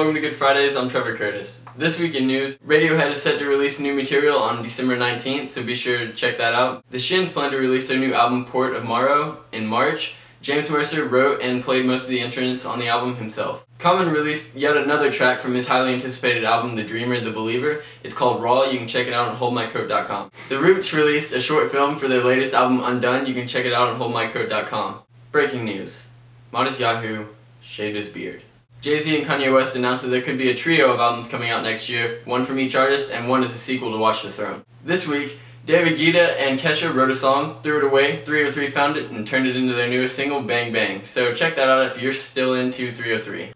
welcome to Good Fridays. I'm Trevor Curtis. This week in news, Radiohead is set to release new material on December 19th, so be sure to check that out. The Shins plan to release their new album Port of Morrow in March. James Mercer wrote and played most of the instruments on the album himself. Common released yet another track from his highly anticipated album The Dreamer, The Believer. It's called Raw. You can check it out on holdmycoat.com. The Roots released a short film for their latest album Undone. You can check it out on holdmycoat.com. Breaking news. Modest Yahoo shaved his beard. Jay-Z and Kanye West announced that there could be a trio of albums coming out next year, one from each artist and one as a sequel to Watch the Throne. This week, David Guetta and Kesha wrote a song, threw it away, 303 found it, and turned it into their newest single, Bang Bang. So check that out if you're still into 303.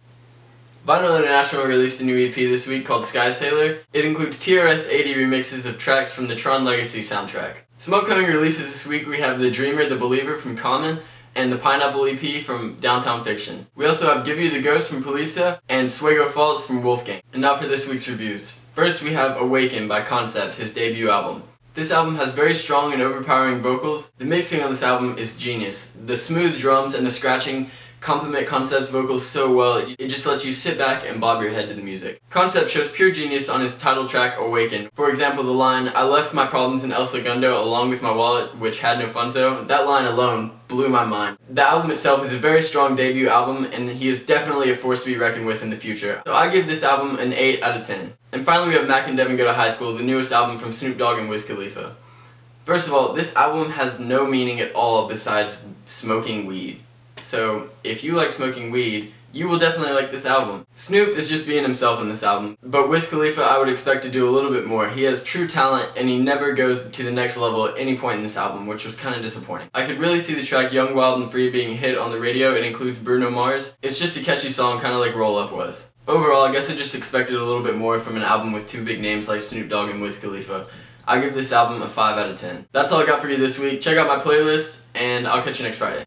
Vinyl International released a new EP this week called Sky Sailor. It includes TRS 80 remixes of tracks from the Tron Legacy soundtrack. Some upcoming releases this week, we have The Dreamer, The Believer from Common, and the Pineapple EP from Downtown Fiction. We also have Give You the Ghost from Polisa and Swego Faults from Wolfgang. And now for this week's reviews. First we have Awaken by Concept, his debut album. This album has very strong and overpowering vocals. The mixing on this album is genius. The smooth drums and the scratching complement Concept's vocals so well, it just lets you sit back and bob your head to the music. Concept shows pure genius on his title track, Awaken. For example, the line, "I left my problems in El Segundo along with my wallet, which had no funds though," that line alone blew my mind. The album itself is a very strong debut album, and he is definitely a force to be reckoned with in the future. So I give this album an 8 out of 10. And finally we have Mac and Devin Go to High School, the newest album from Snoop Dogg and Wiz Khalifa. First of all, this album has no meaning at all besides smoking weed. So, if you like smoking weed, you will definitely like this album. Snoop is just being himself in this album, but Wiz Khalifa I would expect to do a little bit more. He has true talent and he never goes to the next level at any point in this album, which was kind of disappointing. I could really see the track Young, Wild and Free being a hit on the radio. It includes Bruno Mars. It's just a catchy song, kind of like Roll Up was. Overall, I guess I just expected a little bit more from an album with two big names like Snoop Dogg and Wiz Khalifa. I give this album a 5 out of 10. That's all I got for you this week. Check out my playlist, and I'll catch you next Friday.